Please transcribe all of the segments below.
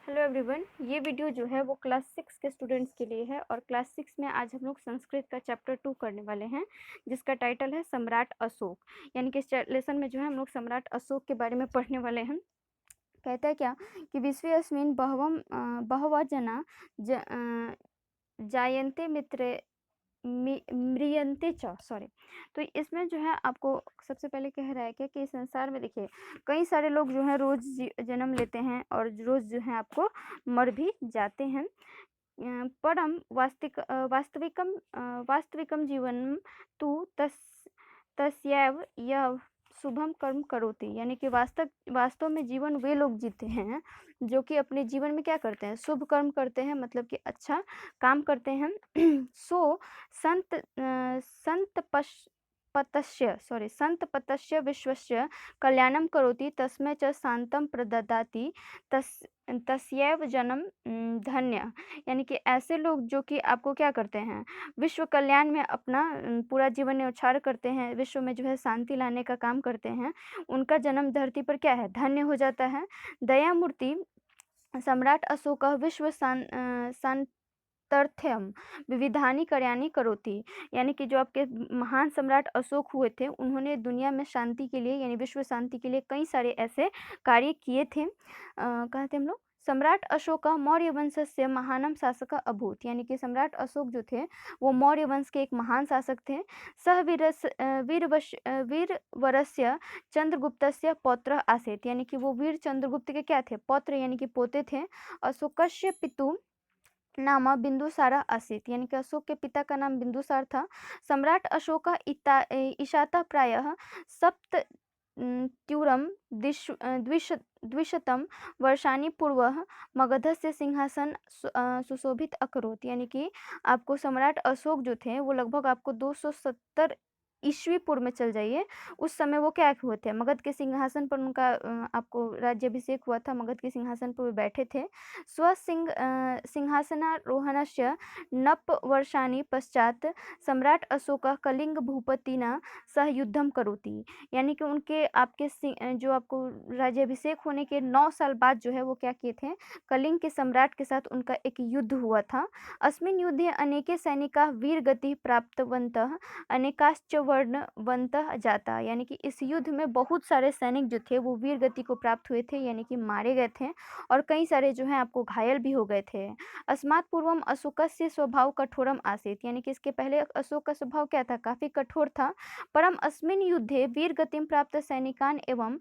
Hello everyone, ये video जो है वो क्लास 6 के स्टूडेंट्स के लिए है और क्लास 6 में आज हम लोग संस्कृत का चैप्टर 2 करने वाले हैं जिसका टाइटल है सम्राट अशोक। यानी कि इस लेसन में जो है हम लोग सम्राट अशोक के बारे में पढ़ने वाले हैं। कहता है क्या कि विश्वे अस्मिन् बहवः जना जायन्ते मित्रे म्रियन्ते च सॉरी। तो इसमें जो है आपको सबसे पहले कह रहा है क्या कि इस संसार में देखिए कई सारे लोग जो हैं रोज़ जन्म लेते हैं और रोज़ जो है आपको मर भी जाते हैं। परम वास्तविकं जीवनं तु तस्यैव यः शुभम कर्म करोति। यानी कि वास्तव में जीवन वे लोग जीते हैं जो कि अपने जीवन में क्या करते हैं, शुभ कर्म करते हैं, मतलब कि अच्छा काम करते हैं। सो संत पतस्य विश्वस्य कल्याणं करोति तस्मै च शांतं प्रददाति तस्यैव जन्म धन्य। यानी कि ऐसे लोग जो कि आपको क्या करते हैं, विश्व कल्याण में अपना पूरा जीवन न्यौछावर करते हैं, विश्व में जो है शांति लाने का काम करते हैं, उनका जन्म धरती पर क्या है, धन्य हो जाता है। दयामूर्ति सम्राट अशोक विश्व शांत्यर्थम विविधानि कार्याणि करोति। यानी कि जो आपके महान सम्राट अशोक हुए थे, उन्होंने दुनिया में शांति के लिए यानी विश्व शांति के लिए कई सारे ऐसे कार्य किए थे। कहाँ थे हम लोग, सम्राट अशोक मौर्य वंशस्य महानम शासक अभूत। यानी कि सम्राट अशोक जो थे वो मौर्य वंश के एक महान शासक थे। सह वीरवरस्य चंद्रगुप्तस्य पौत्र आसीत्। यानी कि वो वीर चंद्रगुप्त के क्या थे, पौत्र यानी कि पोते थे। अशोकस्य पितु नाम बिंदुसार आसीत्। यानी कि अशोक के पिता का नाम बिंदुसार था। सम्राट अशोक ईशातः प्रायः सप्त त्यूरं द्विशतं वर्षाणि पूर्वः मगधस्य सिंहासन सुशोभित अकरोत्। यानी कि आपको सम्राट अशोक जो थे वो लगभग आपको 270 ईस्वी पूर्व में चल जाइए, उस समय वो क्या हुए थे, मगध के सिंहासन पर उनका आपको राज्याभिषेक हुआ था, मगध के सिंहासन पर वो बैठे थे। सिंहासनारोहणस्य नववर्षाणि पश्चात सम्राट अशोक कलिंग भूपतिना सह युद्धम करोति। यानी कि उनके आपके जो आपको राज्याभिषेक होने के 9 साल बाद जो है वो क्या किए थे, कलिंग के सम्राट के साथ उनका एक युद्ध हुआ था। अस्मिन् युद्धे अनेके सैनिकाः वीरगतिः प्राप्तवन्तः अनेकाश्च वर्णवन्तः जाता। यानी कि इस युद्ध में बहुत सारे सैनिक जो थे वो वीर गति को प्राप्त हुए थे, यानी कि मारे गए थे, और कई सारे जो हैं आपको घायल भी हो गए थे। अस्मात् पूर्वम अशोकस्य स्वभाव कठोरम आसीत्। यानी कि इसके पहले अशोक का स्वभाव क्या था, काफी कठोर था। परम अस्मिन् युद्धे वीर गतिं प्राप्त सैनिकान् एवं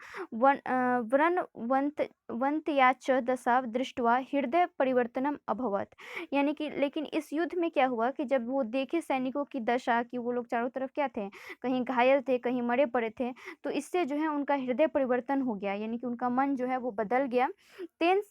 व्रणवन्तयाश्च दशा दृष्ट्वा हृदय परिवर्तनम अभवत्। यानी कि लेकिन इस युद्ध में क्या हुआ कि जब वो देखे सैनिकों की दशा कि वो लोग चारों तरफ क्या थे, कहीं घायल थे, कहीं मरे पड़े थे, तो इससे जो है उनका हृदय परिवर्तन हो गया, यानी कि उनका मन जो है वो बदल गया। तेन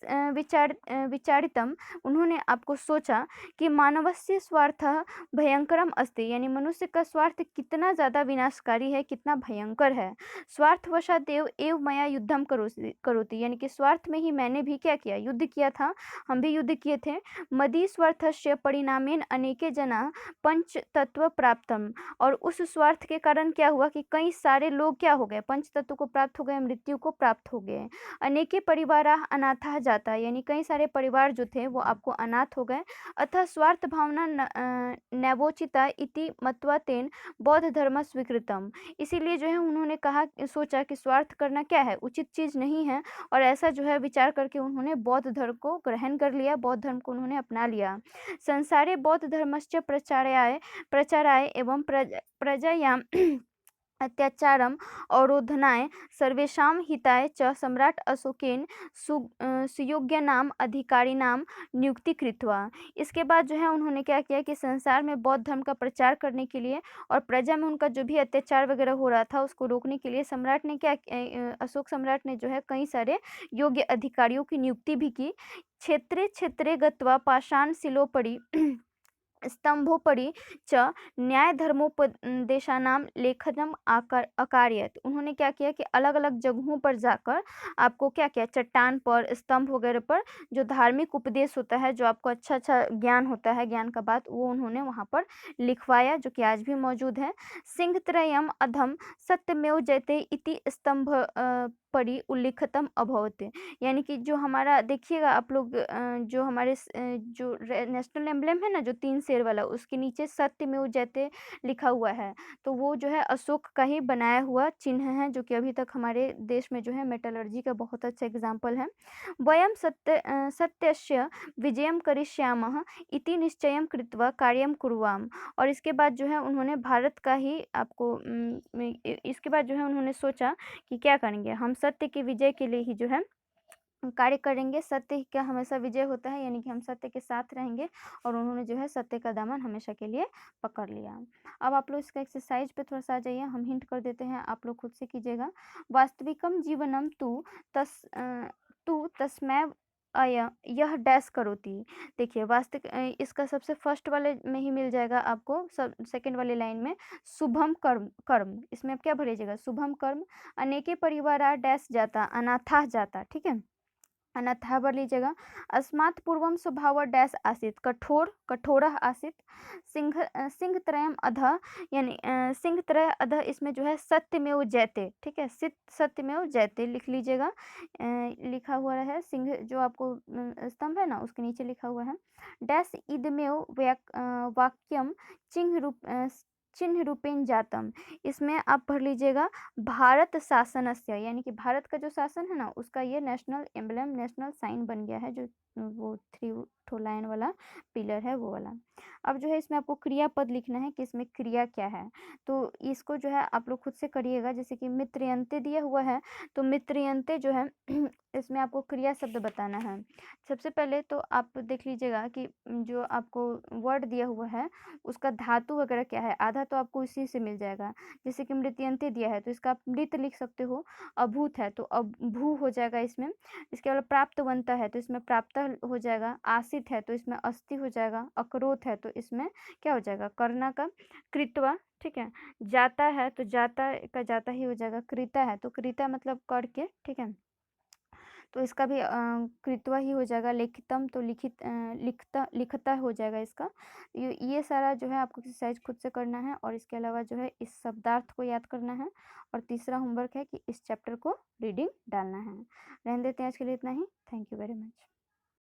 विचारितम, उन्होंने आपको सोचा कि मानवस्य स्वार्थः भयंकरम अस्ति। यानी मनुष्य का स्वार्थ कितना ज़्यादा विनाशकारी है, कितना भयंकर है। स्वार्थवशात् एव मया युद्धम करोति। यानी कि स्वार्थ में ही मैंने भी क्या किया, युद्ध किया था, हम भी युद्ध किए थे। मदी स्वार्थस्य परिणामेन अनेके जना पंच तत्व प्राप्तम। और उस स्वार्थ के कारण क्या हुआ कि कई सारे लोग क्या हो गए, पंच तत्व को प्राप्त हो गए, मृत्यु को प्राप्त हो गए। अनेके परिवार अनाथा जाता। यानी कई सारे परिवार जो थे वो आपको अनाथ हो गए। अतः स्वार्थ भावना नैवोचिता इति मत्वा तेन बौद्ध धर्म स्वीकृतम। इसीलिए जो है उन्होंने कहा, सोचा कि स्वार्थ करना क्या है, उचित चीज नहीं है, और ऐसा जो है विचार करके उन्होंने बौद्ध धर्म को ग्रहण कर लिया, बौद्ध धर्म को उन्होंने अपना लिया। संसारे बौद्ध धर्मश्च प्रचाराय एवं प्रजायां अत्याचारम अवरोधनाय सर्वेषां हिताय च सम्राट अशोकेन सुयोग्यानाम अधिकारिणाम नियुक्ति कृत्वा। इसके बाद जो है उन्होंने क्या किया कि संसार में बौद्ध धर्म का प्रचार करने के लिए और प्रजा में उनका जो भी अत्याचार वगैरह हो रहा था उसको रोकने के लिए सम्राट ने क्या, अशोक सम्राट ने जो है कई सारे योग्य अधिकारियों की नियुक्ति भी की। क्षेत्रे क्षेत्रे गत्वा पाषाण शिलोपरि स्तंभोपरि च न्याय धर्मोपदेशानाम लेखनम अकार्यत। उन्होंने क्या किया कि अलग अलग जगहों पर जाकर आपको क्या किया, चट्टान पर, स्तंभ वगैरह पर जो धार्मिक उपदेश होता है, जो आपको अच्छा अच्छा ज्ञान होता है, ज्ञान का बात, वो उन्होंने वहाँ पर लिखवाया, जो कि आज भी मौजूद है। सिंहत्रयम अधम सत्यमेव जयते इति स्तंभ परि उल्लिखितम अभवत्। यानी कि जो हमारा देखिएगा आप लोग जो हमारे जो नेशनल एम्बलम है ना, जो 3 शेर वाला, उसके नीचे सत्यमेव जयते लिखा हुआ है। तो वो जो है अशोक का ही बनाया हुआ चिन्ह है, जो कि अभी तक हमारे देश में जो है मेटलर्जी का बहुत अच्छा एग्जाम्पल है। वयं सत्यस्य विजयं करिष्यामः इति निश्चयं कृत्वा कार्यं कुर्वाम। और इसके बाद जो है उन्होंने भारत का ही आपको इसके बाद जो है उन्होंने सोचा कि क्या करेंगे, हम सत्य की विजय के लिए ही जो है कार्य करेंगे। सत्य का हमेशा विजय होता है, यानी कि हम सत्य के साथ रहेंगे, और उन्होंने जो है सत्य का दामन हमेशा के लिए पकड़ लिया। अब आप लोग इसका एक्सरसाइज पे थोड़ा सा आ जाइए, हम हिंट कर देते हैं, आप लोग खुद से कीजिएगा। वास्तविकम जीवनम तू तस्मैव अय यह डैश करोति। देखिए वास्तविक इसका सबसे फर्स्ट वाले में ही मिल जाएगा आपको, सब सेकंड वाले लाइन में शुभम कर्म कर्म, इसमें आप क्या भरिएगा, शुभम कर्म अनेके परिवारा डैश जाता अनाथाः जाता, ठीक है। अन्यथा भर लीजिएगा। अस्मात् पूर्वं स्वभाव डैश आसीत् कठोर कठोरः आसीत्। सिंहत्रयम् अधः, यानी सिंहत्रय अधः, इसमें जो है सत्यमेव जयते, ठीक है, सत्यमेव जयते लिख लीजिएगा। लिखा हुआ है सिंह, जो आपको स्तंभ है ना, उसके नीचे लिखा हुआ है डैश इदमेव वाक्यम चिन्ह रूपेण जातम। इसमें आप भर लीजिएगा भारत शासनस्य, यानी कि भारत का जो शासन है ना, उसका ये नेशनल एम्बलम, नेशनल साइन बन गया है, जो वो 3 ठो लाइन वाला पिलर है वो वाला। अब जो है इसमें आपको क्रियापद लिखना है कि इसमें क्रिया क्या है, तो इसको जो है आप लोग खुद से करिएगा। जैसे कि मित्रयन्ते दिया हुआ है, तो मित्रयन्ते जो है इसमें आपको क्रिया शब्द बताना है। सबसे पहले तो आप देख लीजिएगा कि जो आपको वर्ड दिया हुआ है उसका धातु वगैरह क्या है, आधा तो आपको इसी से मिल जाएगा। जैसे कि मृत्यंते दिया है, तो इसका आप मृत लिख सकते हो। अभूत है तो अब भू हो जाएगा इसमें। इसके अलावा प्राप्त बनता है तो इसमें प्राप्त हो जाएगा। आसित है तो इसमें अस्थि हो जाएगा। अकरोत है तो इसमें क्या हो जाएगा, करना का। कृत्वा, ठीक है। जाता है तो जाता का जाता ही हो जाएगा। कृता है तो कृता मतलब करके, ठीक है, तो इसका भी कृत्वा ही हो जाएगा। लिखितम तो लिखता हो जाएगा इसका। ये सारा जो है आपको एक्सरसाइज खुद से करना है, और इसके अलावा जो है इस शब्दार्थ को याद करना है, और तीसरा होमवर्क है कि इस चैप्टर को रीडिंग डालना है। रहने देते हैं आज के लिए इतना ही। Thank you very much.